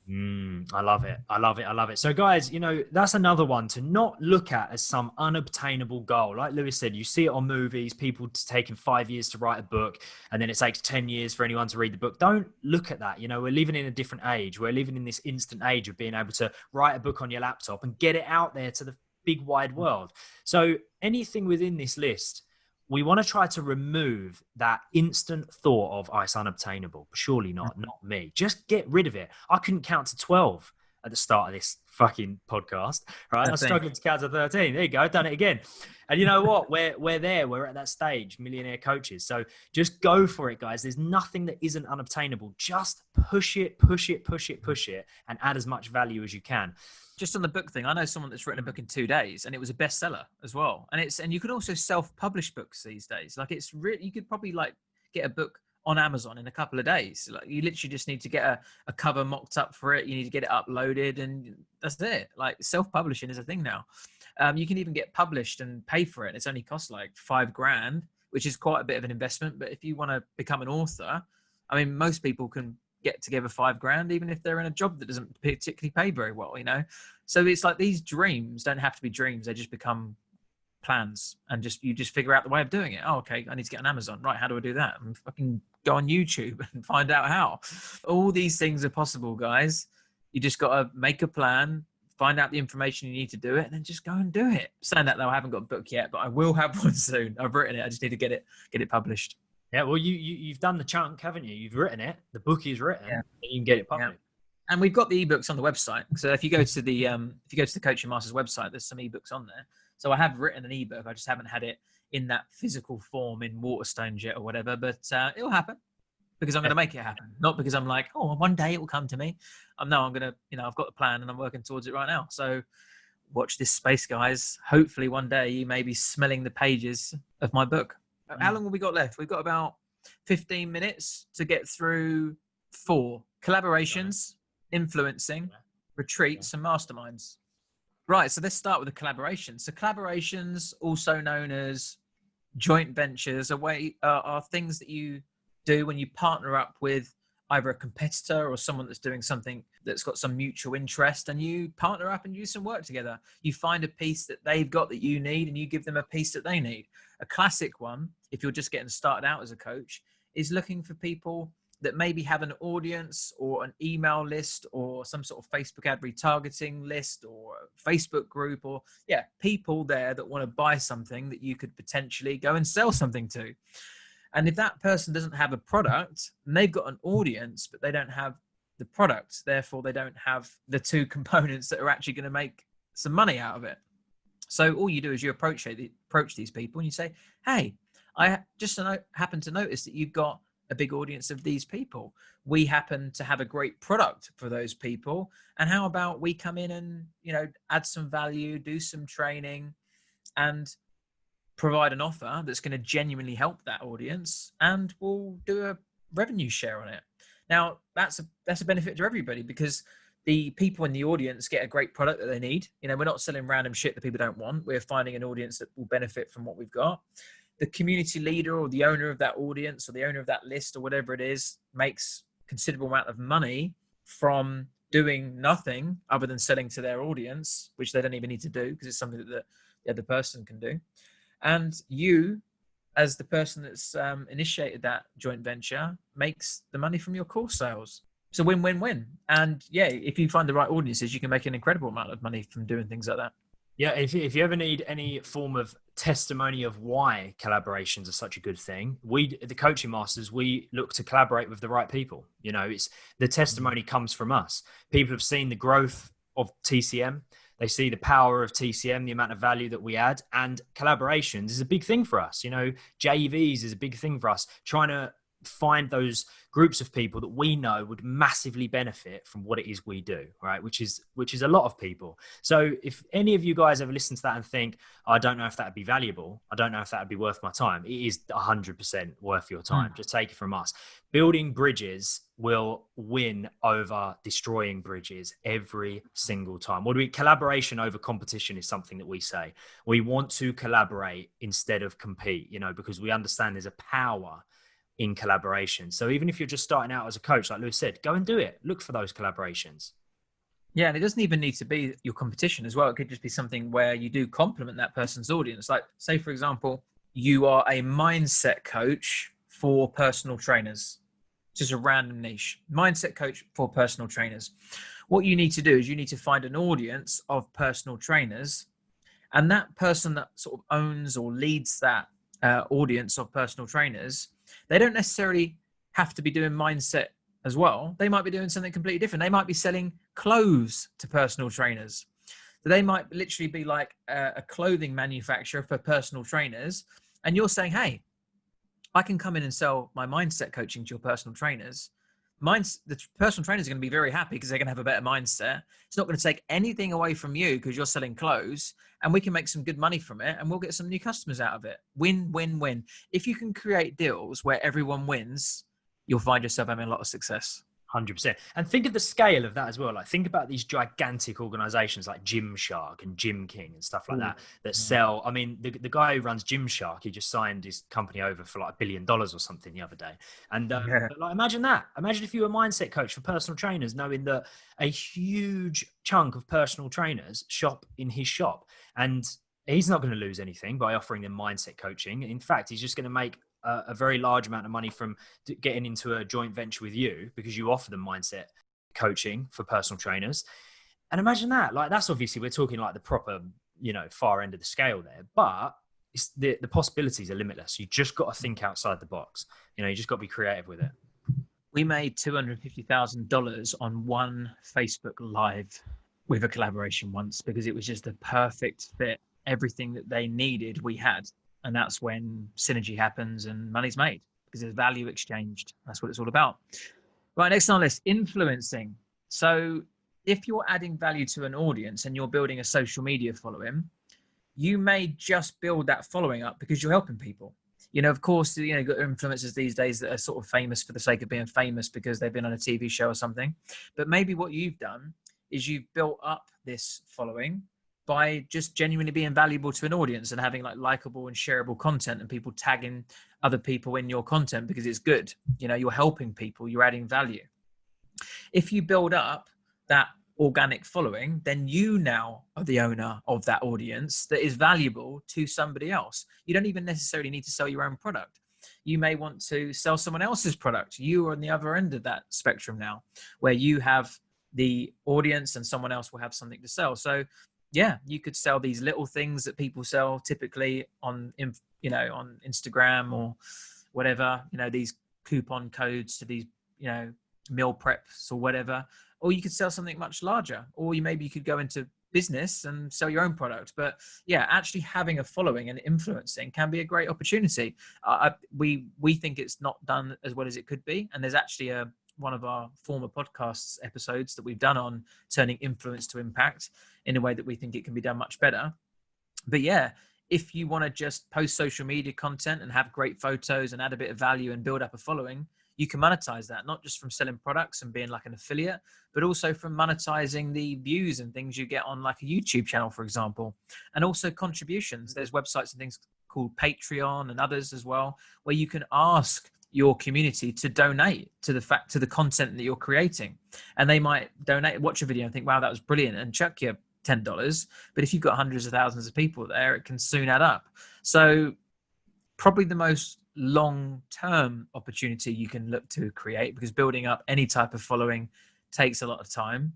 I love it. I love it. I love it. So, guys, that's another one to not look at as some unobtainable goal. Like Lewis said, you see it on movies, people taking 5 years to write a book, and then it takes 10 years for anyone to read the book. Don't look at that. We're living in a different age. We're living in this instant age of being able to write a book on your laptop and get it out there to the big wide world. So, anything within this list, we want to try to remove that instant thought of, oh, it's unobtainable. Surely not me. Just get rid of it. I couldn't count to 12 at the start of this fucking podcast, right? I was struggling to count to 13. There you go. Done it again. And you know what? We're there. We're at that stage, millionaire coaches. So just go for it, guys. There's nothing that isn't unobtainable. Just push it, and add as much value as you can. Just on the book thing, I know someone that's written a book in 2 days and it was a bestseller as well. And you can also self-publish books these days. Like it's really, you could probably like get a book on Amazon in a couple of days. Like you literally just need to get a cover mocked up for it. You need to get it uploaded and that's it. Like self-publishing is a thing now. You can even get published and pay for it. It's only cost like $5,000, which is quite a bit of an investment. But if you want to become an author, I mean, most people can get together $5,000, even if they're in a job that doesn't particularly pay very well, So it's like these dreams don't have to be dreams. They just become plans and you just figure out the way of doing it. Oh, okay. I need to get on Amazon. Right. How do I do that? And fucking go on YouTube and find out how. All these things are possible, guys. You just got to make a plan, find out the information you need to do it, and then just go and do it. Saying that though, I haven't got a book yet, but I will have one soon. I've written it. I just need to get it published. Yeah, well, you've done the chunk, haven't you? You've written it. The book is written. Yeah. And you can get it published. Yeah. And we've got the ebooks on the website. So if you go to the Coaching Masters website, there's some ebooks on there. So I have written an ebook. I just haven't had it in that physical form in Waterstones yet or whatever. But it'll happen because I'm going to make it happen. Not because I'm like, oh, one day it will come to me. No, I'm going to, I've got the plan and I'm working towards it right now. So watch this space, guys. Hopefully one day you may be smelling the pages of my book. How long have we got left? We've got about 15 minutes to get through 4 collaborations, influencing, retreats, and masterminds. Right. So let's start with the collaborations. So collaborations, also known as joint ventures, are things that you do when you partner up with either a competitor or someone that's doing something that's got some mutual interest, and you partner up and do some work together. You find a piece that they've got that you need and you give them a piece that they need. A classic one, if you're just getting started out as a coach, is looking for people that maybe have an audience or an email list or some sort of Facebook ad retargeting list or a Facebook group, or people there that want to buy something that you could potentially go and sell something to. And if that person doesn't have a product and they've got an audience, but they don't have the product, therefore they don't have the 2 components that are actually going to make some money out of it. So all you do is you approach these people and you say, hey, I just happen to notice that you've got a big audience of these people. We happen to have a great product for those people. And how about we come in and, add some value, do some training, and provide an offer that's going to genuinely help that audience, and we'll do a revenue share on it. Now, that's a benefit to everybody because the people in the audience get a great product that they need. We're not selling random shit that people don't want. We're finding an audience that will benefit from what we've got. The community leader or the owner of that audience or the owner of that list or whatever it is makes considerable amount of money from doing nothing other than selling to their audience, which they don't even need to do because it's something that the other person can do. And you, as the person that's initiated that joint venture, makes the money from your course sales. It's a win-win-win. And if you find the right audiences, you can make an incredible amount of money from doing things like that. Yeah, if you ever need any form of testimony of why collaborations are such a good thing, the Coaching Masters, we look to collaborate with the right people. It's the testimony comes from us. People have seen the growth of TCM. They see the power of TCM, the amount of value that we add, and collaborations is a big thing for us. JVs is a big thing for us. Trying to find those groups of people that we know would massively benefit from what it is we do, right? Which is a lot of people. So if any of you guys ever listen to that and think, I don't know if that'd be valuable, I don't know if that'd be worth my time, it is 100% worth your time. Just take it from us. Building bridges will win over destroying bridges every single time. Collaboration over competition is something that we say. We want to collaborate instead of compete, because we understand there's a power in collaboration. So even if you're just starting out as a coach, like Lewis said, go and do it. Look for those collaborations. Yeah, and it doesn't even need to be your competition as well. It could just be something where you do complement that person's audience. Like, say, for example, you are a mindset coach for personal trainers. Just a random niche. Mindset coach for personal trainers. What you need to do is you need to find an audience of personal trainers, and that person that sort of owns or leads that audience of personal trainers, they don't necessarily have to be doing mindset as well. They might be doing something completely different. They might be selling clothes to personal trainers. So they might literally be like a clothing manufacturer for personal trainers. And you're saying, hey, I can come in and sell my mindset coaching to your personal trainers. The personal trainers are going to be very happy because they're going to have a better mindset. It's not going to take anything away from you because you're selling clothes, and we can make some good money from it, and we'll get some new customers out of it. Win, win, win. If you can create deals where everyone wins, you'll find yourself having a lot of success. 100%. And think of the scale of that as well. Like, think about these gigantic organizations like Gymshark and Gym King and stuff like that sell. I mean, the guy who runs Gymshark, he just signed his company over for like $1 billion or something the other day. And but like, imagine that. Imagine if you were a mindset coach for personal trainers, knowing that a huge chunk of personal trainers shop in his shop, and he's not going to lose anything by offering them mindset coaching. In fact, he's just going to make a very large amount of money from getting into a joint venture with you because you offer them mindset coaching for personal trainers. And imagine that, like, that's obviously, we're talking like the proper, far end of the scale there, but it's the possibilities are limitless. You just got to think outside the box. You just got to be creative with it. We made $250,000 on one Facebook Live with a collaboration once because it was just the perfect fit. Everything that they needed, we had. And that's when synergy happens and money's made because there's value exchanged. That's what it's all about. Right, next on the list, influencing. So if you're adding value to an audience and you're building a social media following, you may just build that following up because you're helping people. Of course, you've got influencers these days that are sort of famous for the sake of being famous because they've been on a TV show or something. But maybe what you've done is you've built up this following by just genuinely being valuable to an audience and having like likable and shareable content and people tagging other people in your content because it's good. You're helping people, you're adding value. If you build up that organic following, then you now are the owner of that audience that is valuable to somebody else. You don't even necessarily need to sell your own product. You may want to sell someone else's product. You are on the other end of that spectrum now, where you have the audience and someone else will have something to sell. So yeah, you could sell these little things that people sell typically on Instagram or whatever, these coupon codes to these, meal preps or whatever. Or you could sell something much larger, or maybe you could go into business and sell your own product. But yeah, actually having a following and influencing can be a great opportunity. We think it's not done as well as it could be. And there's actually one of our former podcasts episodes that we've done on turning influence to impact in a way that we think it can be done much better. But yeah, if you want to just post social media content and have great photos and add a bit of value and build up a following, you can monetize that, not just from selling products and being like an affiliate, but also from monetizing the views and things you get on like a YouTube channel, for example, and also contributions. There's websites and things called Patreon and others as well, where you can ask your community to donate to the content that you're creating, and they might donate, watch a video and think, wow, that was brilliant, and chuck you $10. But if you've got hundreds of thousands of people there, it can soon add up. So probably the most long-term opportunity you can look to create, because building up any type of following takes a lot of time.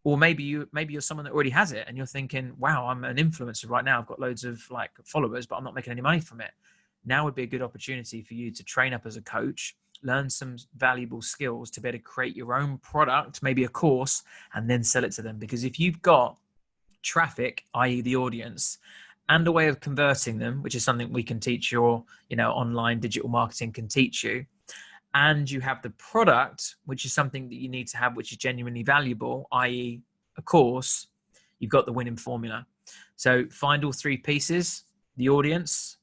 Or maybe you're someone that already has it and you're thinking, wow, I'm an influencer right now, I've got loads of like followers, but I'm not making any money from it. Now would be a good opportunity for you to train up as a coach, learn some valuable skills to be able to create your own product, maybe a course, and then sell it to them. Because if you've got traffic, i.e. the audience, and a way of converting them, which is something we can teach your, online digital marketing can teach you, and you have the product, which is something that you need to have, which is genuinely valuable, i.e. a course, you've got the winning formula. So find all three pieces: the audience,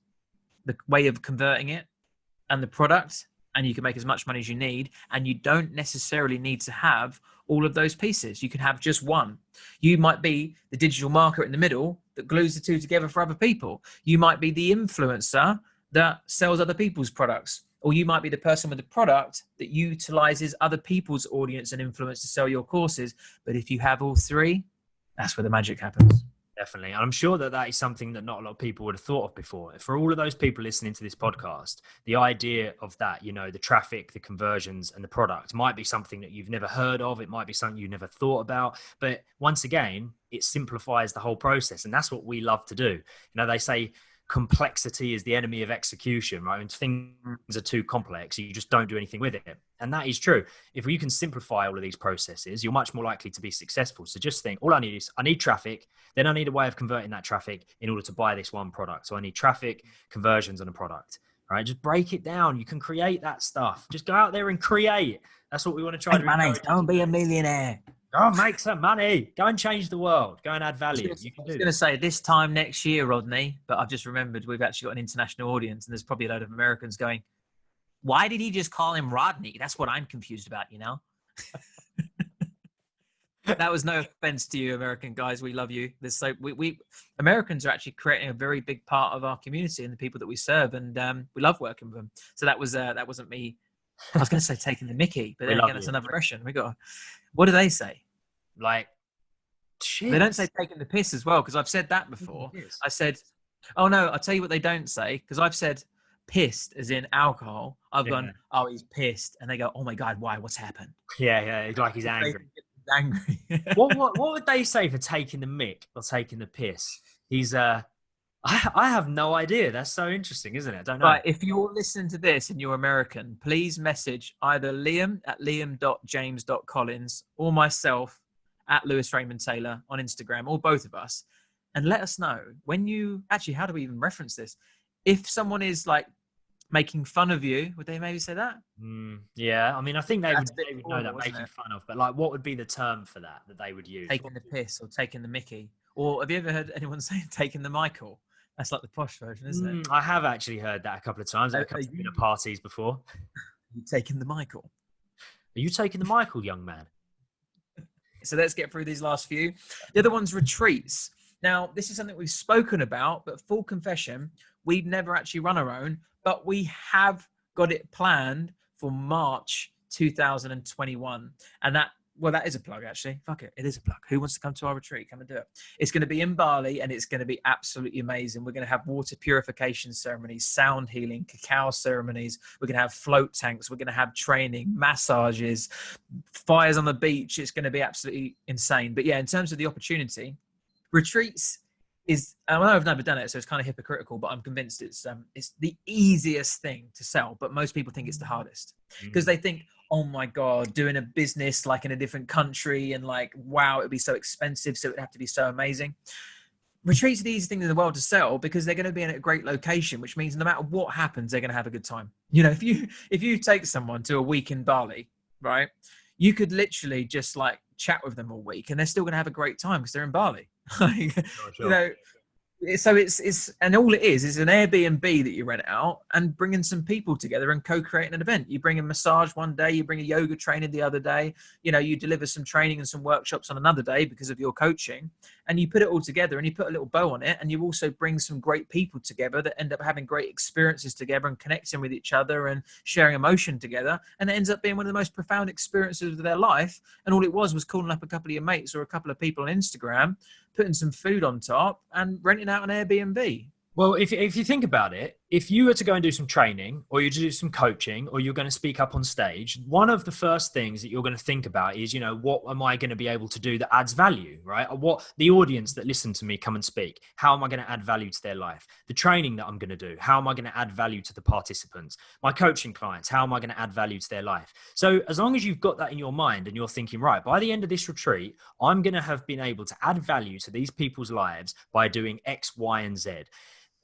the way of converting it, and the product, and you can make as much money as you need. And you don't necessarily need to have all of those pieces. You can have just one. You might be the digital marketer in the middle that glues the two together for other people. You might be the influencer that sells other people's products, or you might be the person with the product that utilizes other people's audience and influence to sell your courses. But if you have all three, that's where the magic happens. Definitely. And I'm sure that that is something that not a lot of people would have thought of before. For all of those people listening to this podcast, the idea of that, you know, the traffic, the conversions and the product might be something that you've never heard of. It might be something you never thought about. But once again, it simplifies the whole process. And that's what we love to do. You know, they say complexity is the enemy of execution, right? When things are too complex, you just don't do anything with it. And that is true. If you can simplify all of these processes, you're much more likely to be successful. So just think, all I need is, I need traffic, then I need a way of converting that traffic in order to buy this one product. So I need traffic, conversions, and a product. All right, just break it down. You can create that stuff. Just go out there and create. That's what we want to try to do. Don't be a millionaire. Go and make some money. Go and change the world. Go and add value. I was going to say this time next year, Rodney, but I've just remembered we've actually got an international audience, and there's probably a load of Americans going, why did he just call him Rodney? That's what I'm confused about, you know? That was no offense to you, American guys. We love you. There's we Americans are actually creating a very big part of our community and the people that we serve, and we love working with them. So that wasn't me. I was going to say taking the Mickey, but then again, that's another question. What do they say? Like, shit. They don't say taking the piss as well, because I've said that before. I said, oh no, I'll tell you what they don't say, because I've said pissed as in alcohol. I've gone, oh, he's pissed. And they go, oh my God, why? What's happened? Yeah, like he's angry. Angry. what would they say for taking the mick or taking the piss? He's I have no idea. That's so interesting, isn't it? I don't know. Right, if you're listening to this and you're American, please message either Liam at liam.james.collins or myself at Lewis Raymond Taylor on Instagram, or both of us, and let us know when you actually, how do we even reference this? If someone is like making fun of you, would they maybe say that? Yeah, I mean, I think they would know that, making fun of, but like, what would be the term for that they would use? Taking the piss or taking the Mickey. Or have you ever heard anyone say taking the Michael? That's like the posh version, isn't it? I have actually heard that a couple of times. I've been at parties before. You taking the Michael? Are you taking the Michael, young man? So let's get through these last few. The other one's retreats. Now, this is something we've spoken about, but full confession, we've never actually run our own, but we have got it planned for March 2021. And that is a plug, actually. Fuck it. It is a plug. Who wants to come to our retreat? Come and do it. It's going to be in Bali, and it's going to be absolutely amazing. We're going to have water purification ceremonies, sound healing, cacao ceremonies. We're going to have float tanks. We're going to have training, massages, fires on the beach. It's going to be absolutely insane. But yeah, in terms of the opportunity, retreats is, I know I've never done it, so it's kind of hypocritical, but I'm convinced it's the easiest thing to sell. But most people think it's the hardest, because they think, oh my God, doing a business like in a different country, and like, wow, it'd be so expensive, so it'd have to be so amazing. Retreats are the easiest thing in the world to sell, because they're going to be in a great location, which means no matter what happens, they're going to have a good time. You know, if you take someone to a week in Bali, right, you could literally just like chat with them all week, and they're still going to have a great time because they're in Bali. Sure. You know, so it's and all it is an Airbnb that you rent out and bringing some people together and co-creating an event. You bring a massage one day, you bring a yoga trainer the other day, you know, you deliver some training and some workshops on another day because of your coaching, and you put it all together and you put a little bow on it, and you also bring some great people together that end up having great experiences together and connecting with each other and sharing emotion together, and it ends up being one of the most profound experiences of their life. And all it was calling up a couple of your mates or a couple of people on Instagram, putting some food on top and renting out an Airbnb. Well, if you think about it, if you were to go and do some training, or you do some coaching, or you're going to speak up on stage, one of the first things that you're going to think about is, you know, what am I going to be able to do that adds value, right? Or what the audience that listen to me come and speak, how am I going to add value to their life? The training that I'm going to do, how am I going to add value to the participants? My coaching clients, how am I going to add value to their life? So as long as you've got that in your mind and you're thinking, right, by the end of this retreat, I'm going to have been able to add value to these people's lives by doing X, Y, and Z.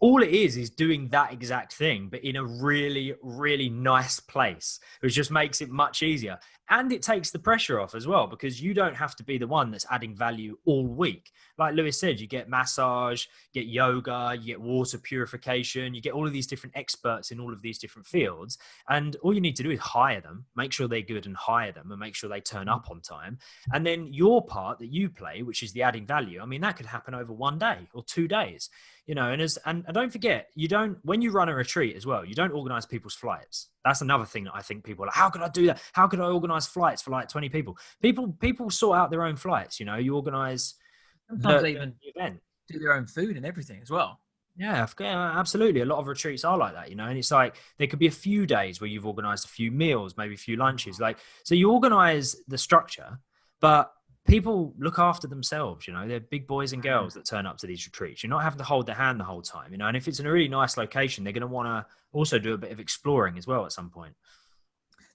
all it is doing that exact thing, but in a really, really nice place, which just makes it much easier. And it takes the pressure off as well, because you don't have to be the one that's adding value all week. Like Lewis said, you get massage, you get yoga, you get water purification, you get all of these different experts in all of these different fields. And all you need to do is hire them, make sure they're good and hire them and make sure they turn up on time. And then your part that you play, which is the adding value, I mean, that could happen over 1 day or 2 days. You know, and don't forget, when you run a retreat as well, you don't organize people's flights. That's another thing that I think people are like, how could I do that? How could I organize flights for like 20 people? People sort out their own flights. You know, you organize Sometimes they even the event. do their own food and everything as well. Yeah, absolutely. A lot of retreats are like that, you know, and it's like there could be a few days where you've organized a few meals, maybe a few lunches. Like, so you organize the structure, but people look after themselves, you know, they're big boys and girls that turn up to these retreats. You're not having to hold their hand the whole time, you know, and if it's in a really nice location, they're going to want to also do a bit of exploring as well at some point.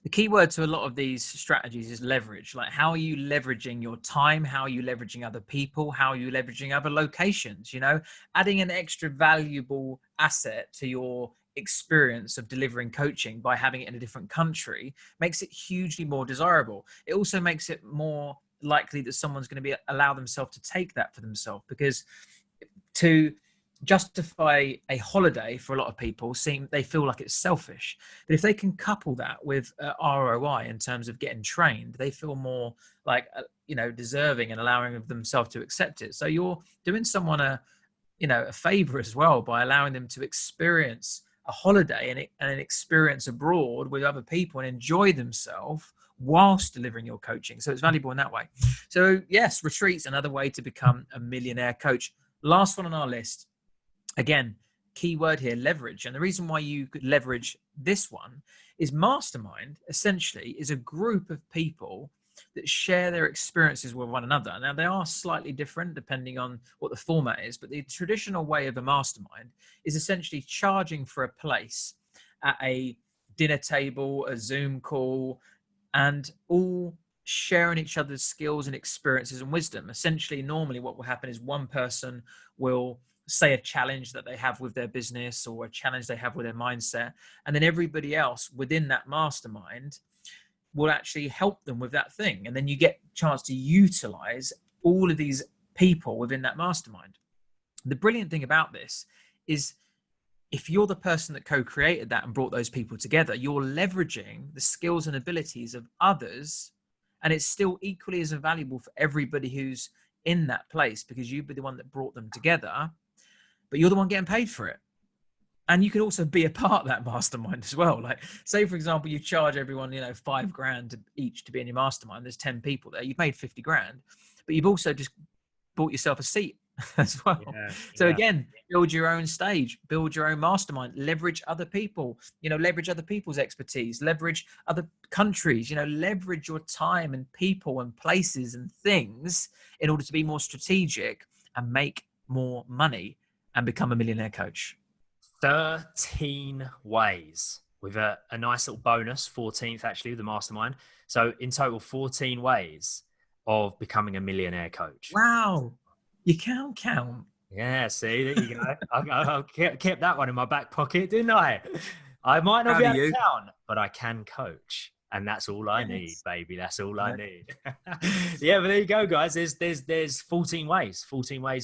The key word to a lot of these strategies is leverage. Like, how are you leveraging your time? How are you leveraging other people? How are you leveraging other locations? You know, adding an extra valuable asset to your experience of delivering coaching by having it in a different country makes it hugely more desirable. It also makes it more likely that someone's going to allow themselves to take that for themselves, because to justify a holiday for a lot of people they feel like it's selfish. But if they can couple that with ROI in terms of getting trained, they feel more like deserving and allowing themselves to accept it. So you're doing someone a favor as well by allowing them to experience a holiday and an experience abroad with other people and enjoy themselves whilst delivering your coaching. So it's valuable in that way. So yes, retreats, another way to become a millionaire coach. Last one on our list. Again, keyword here, leverage. And the reason why you could leverage this one is mastermind essentially is a group of people that share their experiences with one another. Now, they are slightly different depending on what the format is, but the traditional way of a mastermind is essentially charging for a place at a dinner table, a Zoom call, and all sharing each other's skills and experiences and wisdom. Essentially, normally what will happen is one person will say a challenge that they have with their business or a challenge they have with their mindset, and then everybody else within that mastermind will actually help them with that thing. And then you get a chance to utilize all of these people within that mastermind. The brilliant thing about this is if you're the person that co-created that and brought those people together, you're leveraging the skills and abilities of others, and it's still equally as valuable for everybody who's in that place, because you'd be the one that brought them together, but you're the one getting paid for it. And you can also be a part of that mastermind as well. Like, say, for example, you charge everyone, $5,000 each to be in your mastermind. There's 10 people there. You've made 50 grand, but you've also just bought yourself a seat as well. Yeah, so again, build your own stage, build your own mastermind, leverage other people, leverage other people's expertise, leverage other countries, leverage your time and people and places and things in order to be more strategic and make more money and become a millionaire coach. 13 ways with a nice little bonus, 14th actually, with the mastermind. So in total, 14 ways of becoming a millionaire coach. Wow. You can't count. Yeah, see, there you go. I kept that one in my back pocket, didn't I? I might not be able to count, but I can coach. And that's all I need, baby. That's all I need. Yeah, but there you go, guys. There's 14 ways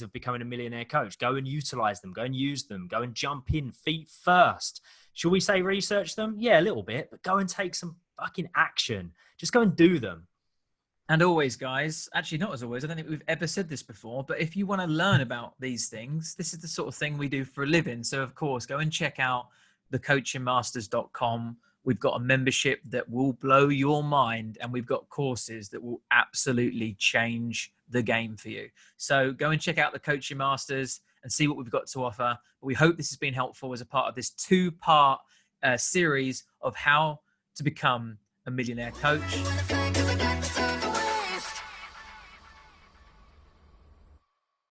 of becoming a millionaire coach. Go and utilize them. Go and use them. Go and jump in feet first. Should we say research them? Yeah, a little bit, but go and take some fucking action. Just go and do them. And always, guys, actually not as always, I don't think we've ever said this before, but if you want to learn about these things, this is the sort of thing we do for a living. So of course, go and check out thecoachingmasters.com. We've got a membership that will blow your mind, and we've got courses that will absolutely change the game for you. So go and check out the Coaching Masters and see what we've got to offer. We hope this has been helpful as a part of this 2-part series of how to become a millionaire coach.